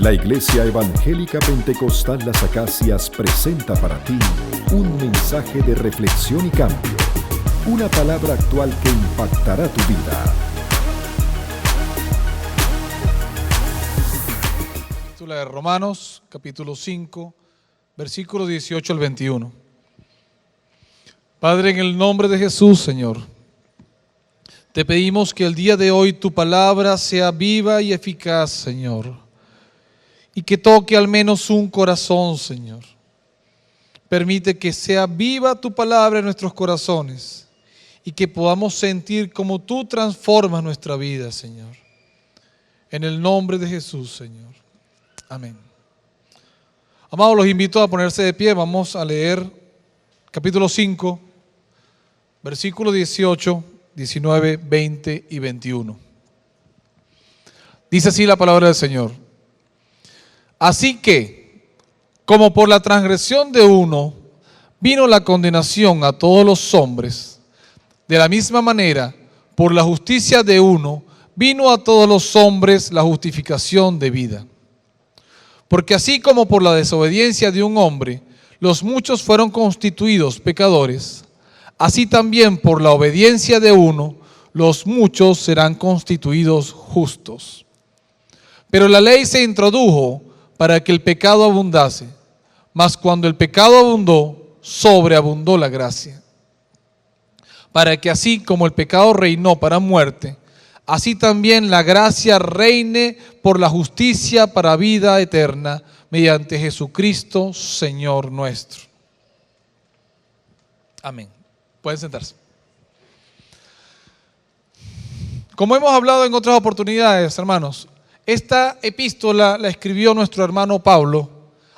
La Iglesia Evangélica Pentecostal Las Acacias presenta para ti un mensaje de reflexión y cambio, una palabra actual que impactará tu vida. La de Romanos, capítulo 5, versículos 18 al 21. Padre, en el nombre de Jesús, Señor, te pedimos que el día de hoy tu palabra sea viva y eficaz, Señor, y que toque al menos un corazón, Señor. Permite que sea viva tu palabra en nuestros corazones y que podamos sentir cómo tú transformas nuestra vida, Señor. En el nombre de Jesús, Señor. Amén. Amados, los invito a ponerse de pie. Vamos a leer capítulo 5, versículos 18, 19, 20 y 21. Dice así la palabra del Señor. Así que, como por la transgresión de uno vino la condenación a todos los hombres, de la misma manera, por la justicia de uno vino a todos los hombres la justificación de vida. Porque así como por la desobediencia de un hombre, los muchos fueron constituidos pecadores, así también por la obediencia de uno, los muchos serán constituidos justos. Pero la ley se introdujo para que el pecado abundase, mas cuando el pecado abundó, sobreabundó la gracia. Para que así como el pecado reinó para muerte, así también la gracia reine por la justicia para vida eterna mediante Jesucristo, Señor nuestro. Amén. Pueden sentarse. Como hemos hablado en otras oportunidades, hermanos, esta epístola la escribió nuestro hermano Pablo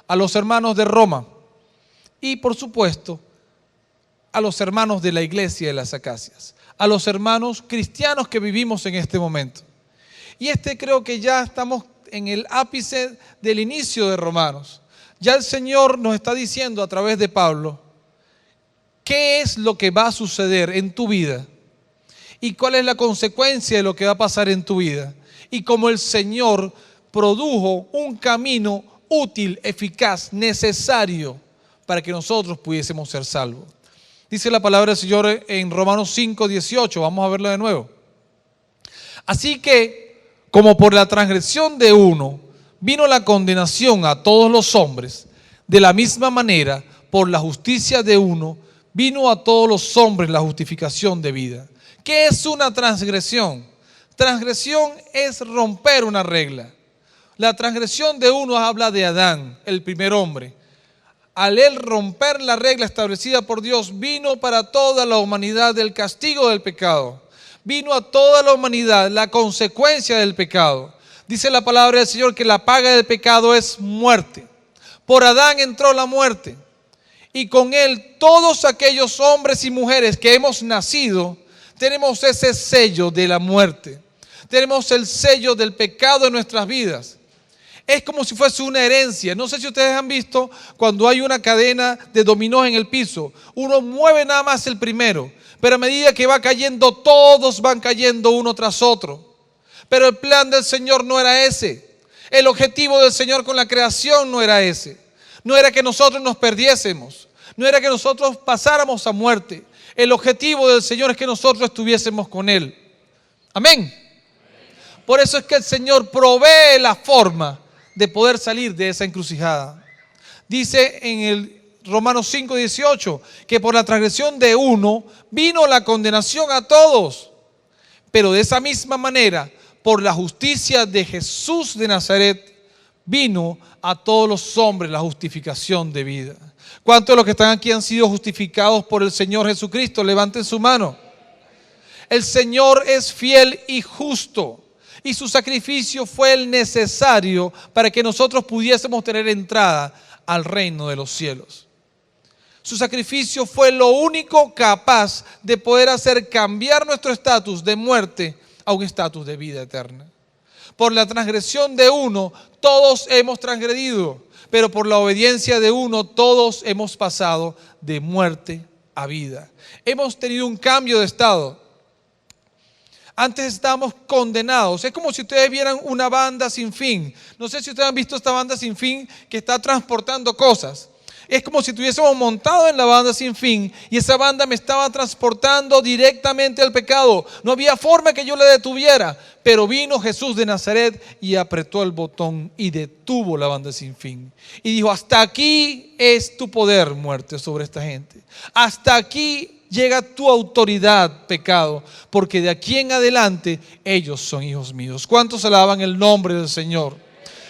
a los hermanos de Roma y, por supuesto, a los hermanos de la iglesia de las Acacias, a los hermanos cristianos que vivimos en este momento. Y creo que ya estamos en el ápice del inicio de Romanos. Ya el Señor nos está diciendo a través de Pablo qué es lo que va a suceder en tu vida y cuál es la consecuencia de lo que va a pasar en tu vida. Y cómo el Señor produjo un camino útil, eficaz, necesario para que nosotros pudiésemos ser salvos. Dice la palabra del Señor en Romanos 5, 18. Vamos a verlo de nuevo. Así que, como por la transgresión de uno vino la condenación a todos los hombres, de la misma manera, por la justicia de uno, vino a todos los hombres la justificación de vida. ¿Qué es una transgresión? Transgresión es romper una regla. La transgresión de uno habla de Adán, el primer hombre. Al él romper la regla establecida por Dios, vino para toda la humanidad el castigo del pecado. Vino a toda la humanidad la consecuencia del pecado. Dice la palabra del Señor que la paga del pecado es muerte. Por Adán entró la muerte. Y con él todos aquellos hombres y mujeres que hemos nacido, tenemos ese sello de la muerte. Tenemos el sello del pecado en nuestras vidas. Es como si fuese una herencia. No sé si ustedes han visto cuando hay una cadena de dominós en el piso. Uno mueve nada más el primero, pero a medida que va cayendo, todos van cayendo uno tras otro. Pero el plan del Señor no era ese. El objetivo del Señor con la creación no era ese. No era que nosotros nos perdiésemos. No era que nosotros pasáramos a muerte. El objetivo del Señor es que nosotros estuviésemos con Él. Amén. Por eso es que el Señor provee la forma de poder salir de esa encrucijada. Dice en el Romanos 5, 18, que por la transgresión de uno vino la condenación a todos. Pero de esa misma manera, por la justicia de Jesús de Nazaret, vino a todos los hombres la justificación de vida. ¿Cuántos de los que están aquí han sido justificados por el Señor Jesucristo? Levanten su mano. El Señor es fiel y justo. Y su sacrificio fue el necesario para que nosotros pudiésemos tener entrada al reino de los cielos. Su sacrificio fue lo único capaz de poder hacer cambiar nuestro estatus de muerte a un estatus de vida eterna. Por la transgresión de uno, todos hemos transgredido, pero por la obediencia de uno, todos hemos pasado de muerte a vida. Hemos tenido un cambio de estado. Antes estábamos condenados. Es como si ustedes vieran una banda sin fin. No sé si ustedes han visto esta banda sin fin que está transportando cosas. Es como si estuviésemos montados en la banda sin fin y esa banda me estaba transportando directamente al pecado. No había forma que yo le detuviera, pero vino Jesús de Nazaret y apretó el botón y detuvo la banda sin fin. Y dijo: hasta aquí es tu poder, muerte, sobre esta gente. Hasta aquí llega tu autoridad, pecado, porque de aquí en adelante ellos son hijos míos. ¿Cuántos alaban el nombre del Señor?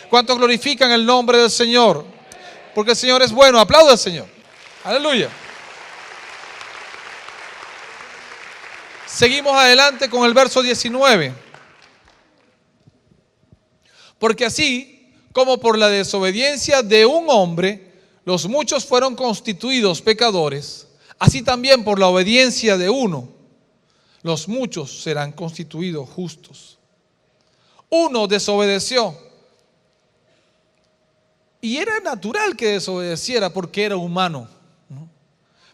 ¿Cuántos glorifican el nombre del Señor? Porque el Señor es bueno. Aplauda al Señor. Aleluya. Seguimos adelante con el verso 19. Porque así como por la desobediencia de un hombre los muchos fueron constituidos pecadores, así también por la obediencia de uno los muchos serán constituidos justos. Uno desobedeció. Y era natural que desobedeciera porque era humano, ¿no?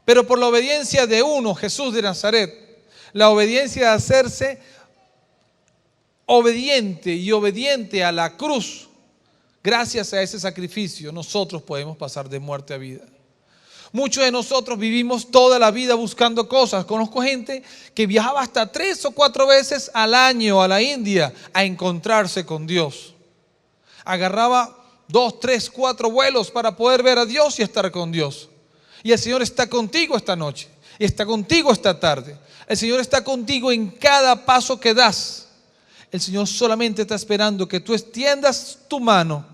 Pero por la obediencia de uno, Jesús de Nazaret, la obediencia de hacerse obediente y obediente a la cruz, gracias a ese sacrificio, nosotros podemos pasar de muerte a vida. Muchos de nosotros vivimos toda la vida buscando cosas. Conozco gente que viajaba hasta 3 o 4 veces al año a la India a encontrarse con Dios. Agarraba 2, 3, 4 vuelos para poder ver a Dios y estar con Dios. Y el Señor está contigo esta noche, y está contigo esta tarde. El Señor está contigo en cada paso que das. El Señor solamente está esperando que tú extiendas tu mano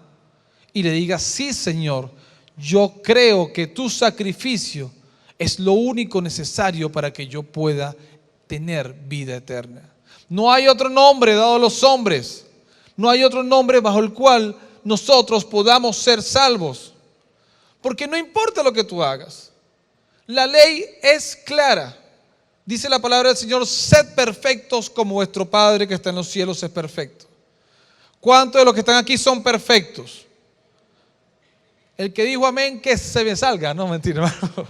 y le digas: sí, Señor, yo creo que tu sacrificio es lo único necesario para que yo pueda tener vida eterna. No hay otro nombre dado a los hombres, no hay otro nombre bajo el cual nosotros podamos ser salvos. Porque no importa lo que tú hagas, la ley es clara. Dice la palabra del Señor: sed perfectos como vuestro Padre que está en los cielos es perfecto. ¿Cuántos de los que están aquí son perfectos? El que dijo amén, que se me salga. No, mentira, hermano.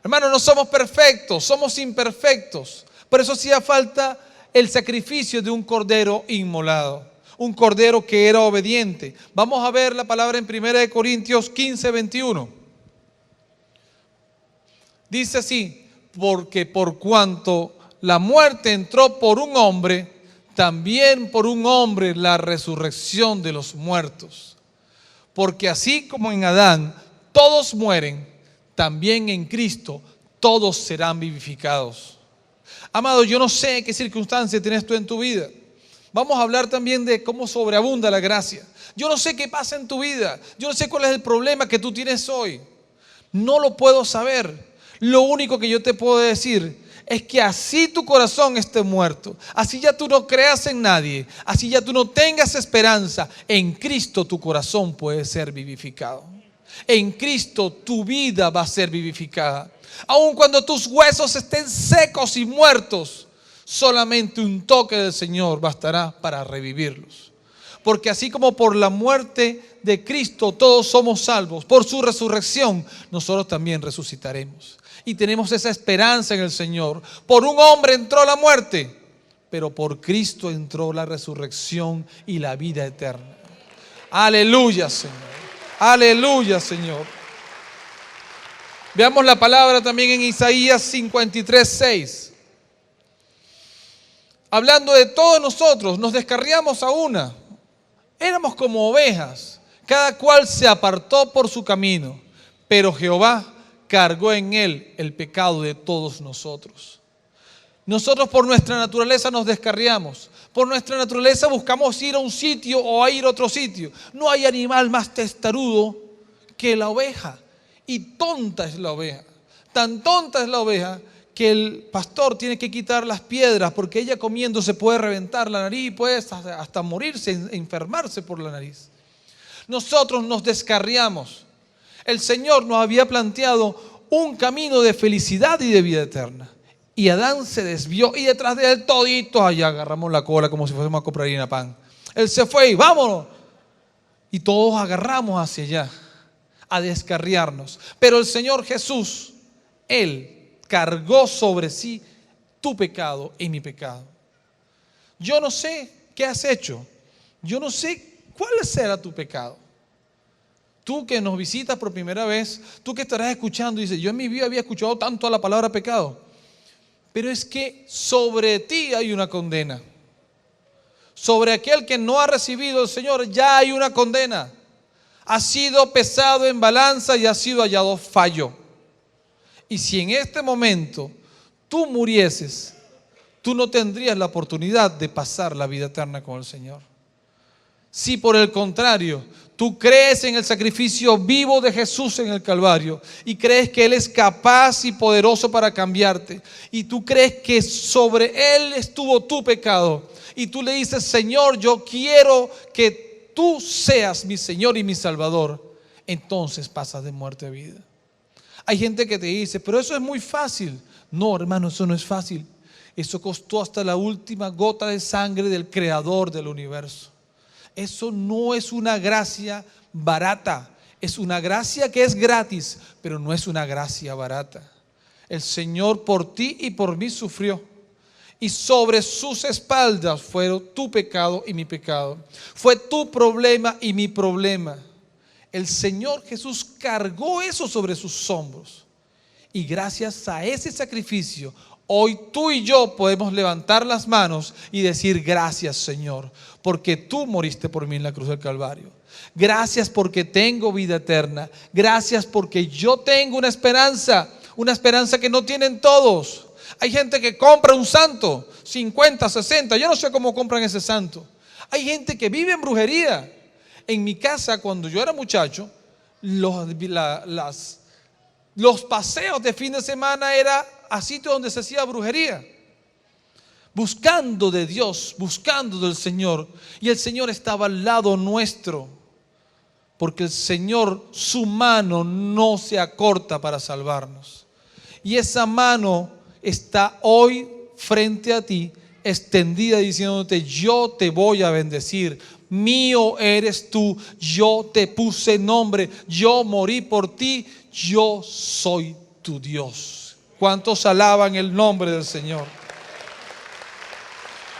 Hermano, no somos perfectos, somos imperfectos. Por eso hacía falta el sacrificio de un cordero inmolado. Un cordero que era obediente. Vamos a ver la palabra en 1 Corintios 15, 21. Dice así: porque por cuanto la muerte entró por un hombre, también por un hombre la resurrección de los muertos. Porque así como en Adán todos mueren, también en Cristo todos serán vivificados. Amado, yo no sé qué circunstancia tienes tú en tu vida. Vamos a hablar también de cómo sobreabunda la gracia. Yo no sé qué pasa en tu vida. Yo no sé cuál es el problema que tú tienes hoy. No lo puedo saber. Lo único que yo te puedo decir es que así tu corazón esté muerto, así ya tú no creas en nadie, así ya tú no tengas esperanza, en Cristo tu corazón puede ser vivificado. En Cristo tu vida va a ser vivificada. Aun cuando tus huesos estén secos y muertos, solamente un toque del Señor bastará para revivirlos. Porque así como por la muerte de Cristo todos somos salvos, por su resurrección nosotros también resucitaremos. Y tenemos esa esperanza en el Señor. Por un hombre entró la muerte, pero por Cristo entró la resurrección y la vida eterna. Aleluya, Señor. Aleluya, Señor. Veamos la palabra también en Isaías 53, 6. Hablando de todos nosotros, nos descarriamos a una. Éramos como ovejas, cada cual se apartó por su camino, pero Jehová cargó en él el pecado de todos nosotros. Nosotros por nuestra naturaleza nos descarriamos. Por nuestra naturaleza buscamos ir a un sitio o a ir a otro sitio. No hay animal más testarudo que la oveja. Y tonta es la oveja. Tan tonta es la oveja que el pastor tiene que quitar las piedras porque ella comiendo se puede reventar la nariz y puede hasta morirse, enfermarse por la nariz. Nosotros nos descarriamos. El Señor nos había planteado un camino de felicidad y de vida eterna. Y Adán se desvió y detrás de él toditos allá agarramos la cola como si fuésemos a comprar harina pan. Él se fue y vámonos. Y todos agarramos hacia allá a descarriarnos. Pero el Señor Jesús, Él cargó sobre sí tu pecado y mi pecado. Yo no sé qué has hecho. Yo no sé cuál será tu pecado. Tú que nos visitas por primera vez, tú que estarás escuchando y dices, yo en mi vida había escuchado tanto la palabra pecado. Pero es que sobre ti hay una condena. Sobre aquel que no ha recibido al Señor ya hay una condena. Ha sido pesado en balanza y ha sido hallado fallo. Y si en este momento tú murieses, tú no tendrías la oportunidad de pasar la vida eterna con el Señor. Si por el contrario, tú crees en el sacrificio vivo de Jesús en el Calvario y crees que Él es capaz y poderoso para cambiarte, y tú crees que sobre Él estuvo tu pecado, y tú le dices, Señor, yo quiero que tú seas mi Señor y mi Salvador, entonces pasas de muerte a vida. Hay gente que te dice, pero eso es muy fácil. No, hermano, eso no es fácil. Eso costó hasta la última gota de sangre del Creador del universo. Eso no es una gracia barata. Es una gracia que es gratis, pero no es una gracia barata. El Señor por ti y por mí sufrió. Y sobre sus espaldas fueron tu pecado y mi pecado. Fue tu problema y mi problema. El Señor Jesús cargó eso sobre sus hombros. Y gracias a ese sacrificio, hoy tú y yo podemos levantar las manos y decir gracias, Señor, porque tú moriste por mí en la cruz del Calvario. Gracias porque tengo vida eterna. Gracias porque yo tengo una esperanza que no tienen todos. Hay gente que compra un santo, 50, 60, yo no sé cómo compran ese santo. Hay gente que vive en brujería. En mi casa, cuando yo era muchacho, los paseos de fin de semana era a sitios donde se hacía brujería, buscando de Dios, buscando del Señor. Y el Señor estaba al lado nuestro, porque el Señor, su mano no se acorta para salvarnos. Y esa mano está hoy frente a ti, extendida, diciéndote, yo te voy a bendecir. Mío eres tú, yo te puse nombre, yo morí por ti, yo soy tu Dios. ¿Cuántos alaban el nombre del Señor?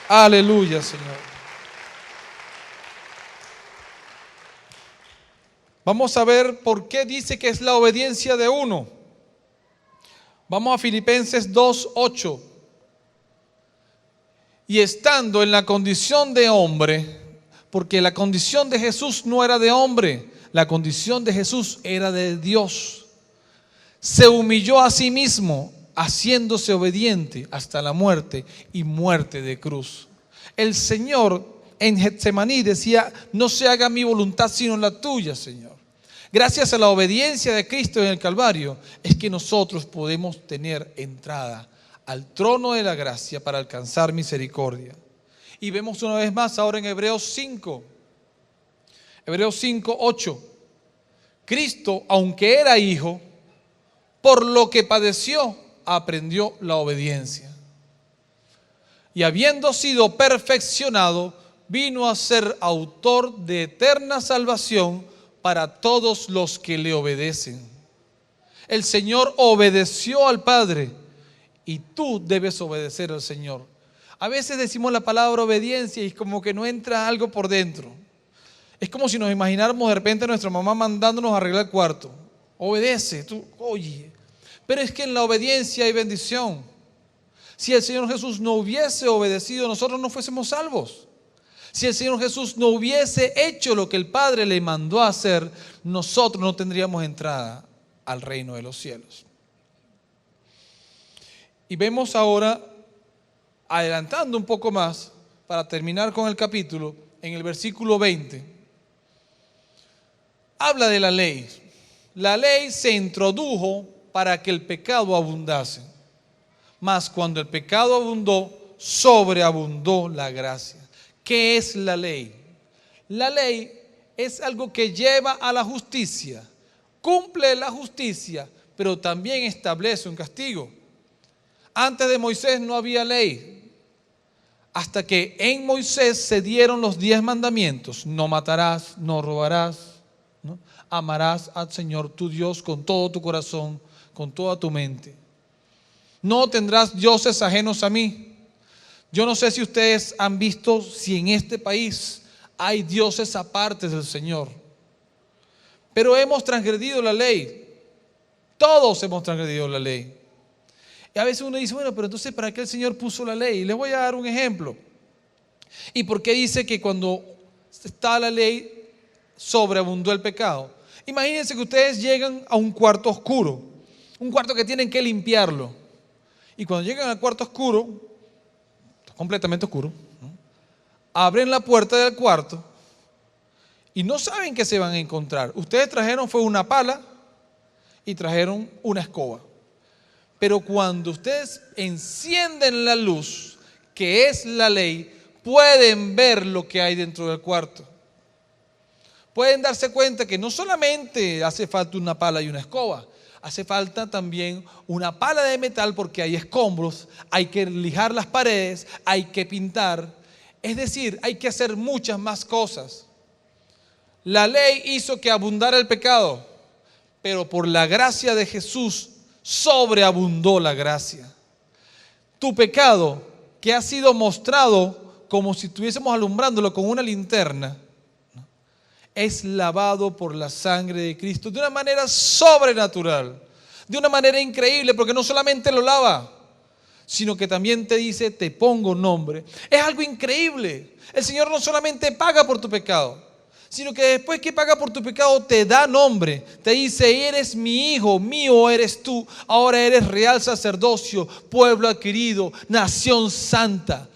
Aleluya, Señor. Vamos a ver por qué dice que es la obediencia de uno. Vamos a Filipenses 2:8. Y estando en la condición de hombre, porque la condición de Jesús no era de hombre, la condición de Jesús era de Dios. Se humilló a sí mismo, haciéndose obediente hasta la muerte y muerte de cruz. El Señor en Getsemaní decía, no se haga mi voluntad sino la tuya, Señor. Gracias a la obediencia de Cristo en el Calvario es que nosotros podemos tener entrada al trono de la gracia para alcanzar misericordia. Y vemos una vez más ahora en Hebreos 5. Hebreos 5:8. Cristo, aunque era hijo, por lo que padeció, aprendió la obediencia. Y habiendo sido perfeccionado, vino a ser autor de eterna salvación para todos los que le obedecen. El Señor obedeció al Padre y tú debes obedecer al Señor. A veces decimos la palabra obediencia y es como que no entra algo por dentro. Es como si nos imagináramos de repente a nuestra mamá mandándonos a arreglar el cuarto. Obedece, tú, oye. Pero es que en la obediencia hay bendición. Si el Señor Jesús no hubiese obedecido, nosotros no fuésemos salvos. Si el Señor Jesús no hubiese hecho lo que el Padre le mandó a hacer, nosotros no tendríamos entrada al reino de los cielos. Y vemos ahora, adelantando un poco más, para terminar con el capítulo, en el versículo 20, habla de la ley. La ley se introdujo para que el pecado abundase. Mas cuando el pecado abundó, sobreabundó la gracia. ¿Qué es la ley? La ley es algo que lleva a la justicia, cumple la justicia, pero también establece un castigo. Antes de Moisés no había ley, hasta que en Moisés se dieron los 10 mandamientos. No matarás, no robarás, ¿no? Amarás al Señor tu Dios con todo tu corazón, con toda tu mente. No tendrás dioses ajenos a mí. Yo no sé si ustedes han visto si en este país hay dioses aparte del Señor. Pero hemos transgredido la ley. Todos hemos transgredido la ley. Y a veces uno dice, bueno, pero entonces ¿para qué el Señor puso la ley? Y les voy a dar un ejemplo. ¿Y por qué dice que cuando está la ley sobreabundó el pecado? Imagínense que ustedes llegan a un cuarto oscuro, un cuarto que tienen que limpiarlo. Y cuando llegan al cuarto oscuro, completamente oscuro, ¿no? Abren la puerta del cuarto y no saben qué se van a encontrar. Ustedes trajeron fue una pala y trajeron una escoba. Pero cuando ustedes encienden la luz, que es la ley, pueden ver lo que hay dentro del cuarto. Pueden darse cuenta que no solamente hace falta una pala y una escoba, hace falta también una pala de metal porque hay escombros, hay que lijar las paredes, hay que pintar. Es decir, hay que hacer muchas más cosas. La ley hizo que abundara el pecado, pero por la gracia de Jesús sobreabundó la gracia. Tu pecado, que ha sido mostrado como si estuviésemos alumbrándolo con una linterna, es lavado por la sangre de Cristo de una manera sobrenatural, de una manera increíble, porque no solamente lo lava, sino que también te dice, te pongo nombre. Es algo increíble. El Señor no solamente paga por tu pecado, sino que después que paga por tu pecado te da nombre. Te dice, eres mi hijo, mío eres tú, ahora eres real sacerdocio, pueblo adquirido, nación santa.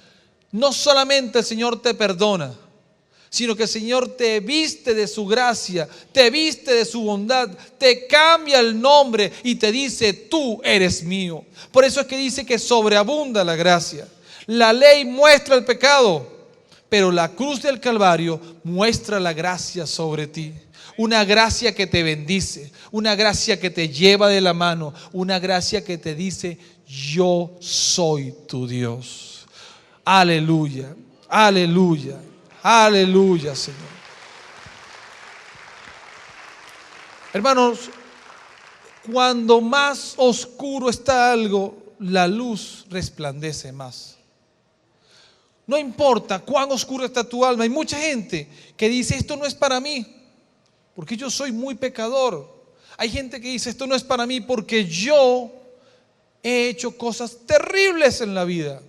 No solamente el Señor te perdona, sino que el Señor te viste de su gracia, te viste de su bondad, te cambia el nombre y te dice, tú eres mío. Por eso es que dice que sobreabunda la gracia. La ley muestra el pecado, pero la cruz del Calvario muestra la gracia sobre ti. Una gracia que te bendice, una gracia que te lleva de la mano, una gracia que te dice, yo soy tu Dios. Aleluya, aleluya. Aleluya, Señor. Hermanos, cuando más oscuro está algo, la luz resplandece más. No importa cuán oscuro está tu alma. Hay mucha gente que dice, esto no es para mí, porque yo soy muy pecador. Hay gente que dice, esto no es para mí porque yo he hecho cosas terribles en la vida.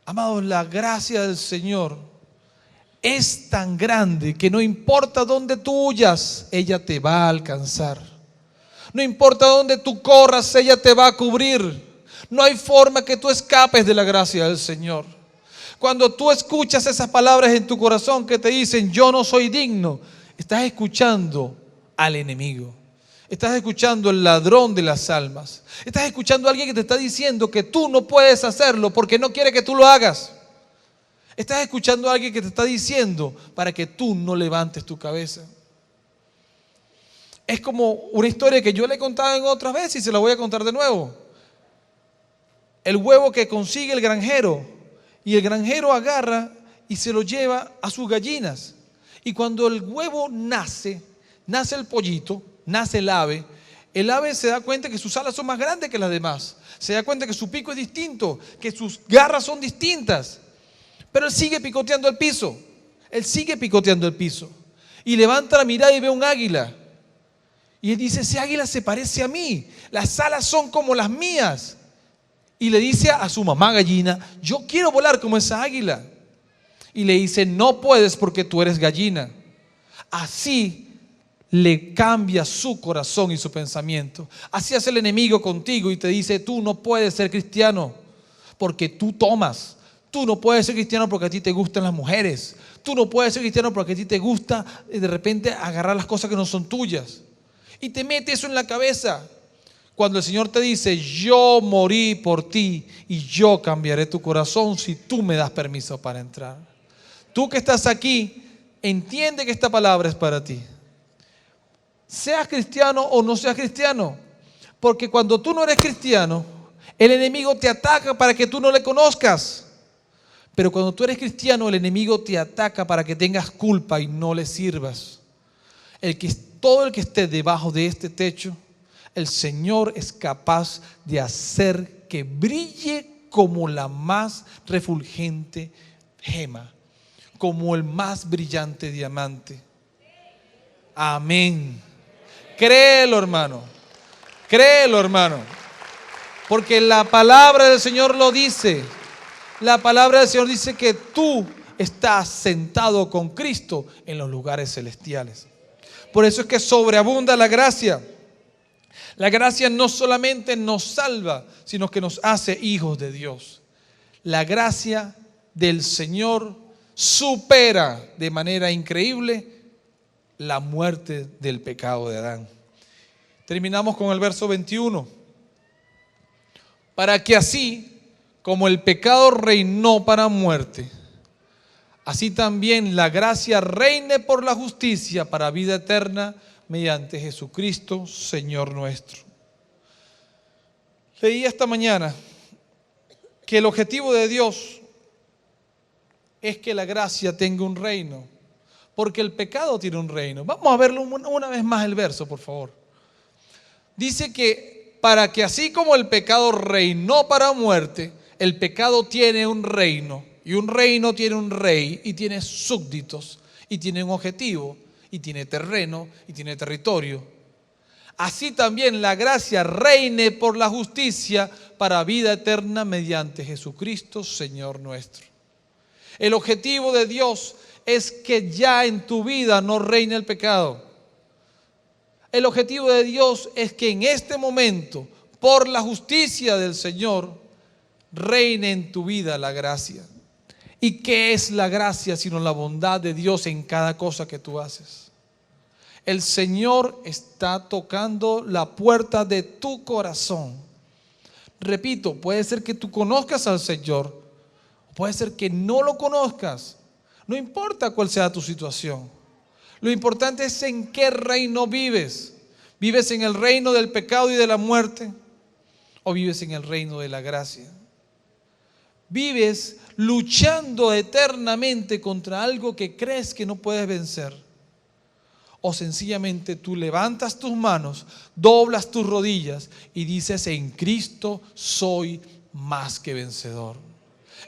Amados, la gracia del Señor es tan grande que no importa dónde tú huyas, ella te va a alcanzar. No importa dónde tú corras, ella te va a cubrir. No hay forma que tú escapes de la gracia del Señor. Cuando tú escuchas esas palabras en tu corazón que te dicen, yo no soy digno, estás escuchando al enemigo. Estás escuchando al ladrón de las almas. Estás escuchando a alguien que te está diciendo que tú no puedes hacerlo porque no quiere que tú lo hagas. Estás escuchando a alguien que te está diciendo para que tú no levantes tu cabeza. Es como una historia que yo le he contado en otras veces y se la voy a contar de nuevo. El huevo que consigue el granjero, y el granjero agarra y se lo lleva a sus gallinas. Y cuando el huevo nace el pollito, nace el ave se da cuenta que sus alas son más grandes que las demás. Se da cuenta que su pico es distinto, que sus garras son distintas. Pero él sigue picoteando el piso. Él sigue picoteando el piso. Y levanta la mirada y ve un águila. Y él dice, ese águila se parece a mí. Las alas son como las mías. Y le dice a su mamá gallina, yo quiero volar como esa águila. Y le dice, no puedes porque tú eres gallina. Así le cambia su corazón y su pensamiento. Así hace el enemigo contigo y te dice, tú no puedes ser cristiano porque tú tomas. Tú no puedes ser cristiano porque a ti te gustan las mujeres. Tú no puedes ser cristiano porque a ti te gusta de repente agarrar las cosas que no son tuyas. Y te mete eso en la cabeza. Cuando el Señor te dice, yo morí por ti y yo cambiaré tu corazón si tú me das permiso para entrar. Tú que estás aquí, entiende que esta palabra es para ti. Seas cristiano o no seas cristiano. Porque cuando tú no eres cristiano, el enemigo te ataca para que tú no le conozcas. Pero cuando tú eres cristiano, el enemigo te ataca para que tengas culpa y no le sirvas. Todo el que esté debajo de este techo, el Señor es capaz de hacer que brille como la más refulgente gema, como el más brillante diamante. Amén. Créelo, hermano. Créelo, hermano. Porque la palabra del Señor lo dice. La palabra del Señor dice que tú estás sentado con Cristo en los lugares celestiales. Por eso es que sobreabunda la gracia. La gracia no solamente nos salva, sino que nos hace hijos de Dios. La gracia del Señor supera de manera increíble la muerte del pecado de Adán. Terminamos con el verso 21. Para que así como el pecado reinó para muerte, así también la gracia reine por la justicia para vida eterna mediante Jesucristo, Señor nuestro. Leí esta mañana que el objetivo de Dios es que la gracia tenga un reino, porque el pecado tiene un reino. Vamos a verlo una vez más el verso, por favor. Dice que para que así como el pecado reinó para muerte, el pecado tiene un reino, y un reino tiene un rey, y tiene súbditos, y tiene un objetivo, y tiene terreno, y tiene territorio. Así también la gracia reine por la justicia para vida eterna mediante Jesucristo, Señor nuestro. El objetivo de Dios es que ya en tu vida no reine el pecado. El objetivo de Dios es que en este momento, por la justicia del Señor, reine en tu vida la gracia. ¿Y qué es la gracia sino la bondad de Dios en cada cosa que tú haces? El Señor está tocando la puerta de tu corazón. Repito, puede ser que tú conozcas al Señor, puede ser que no lo conozcas. No importa cuál sea tu situación. Lo importante es en qué reino vives. ¿Vives en el reino del pecado y de la muerte? ¿O vives en el reino de la gracia? ¿Vives luchando eternamente contra algo que crees que no puedes vencer? ¿O sencillamente tú levantas tus manos, doblas tus rodillas y dices: en Cristo soy más que vencedor?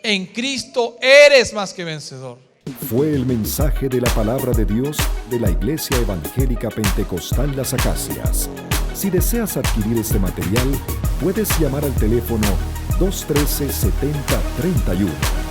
En Cristo eres más que vencedor. Fue el mensaje de la palabra de Dios de la Iglesia Evangélica Pentecostal Las Acacias. Si deseas adquirir este material, puedes llamar al teléfono 213-7031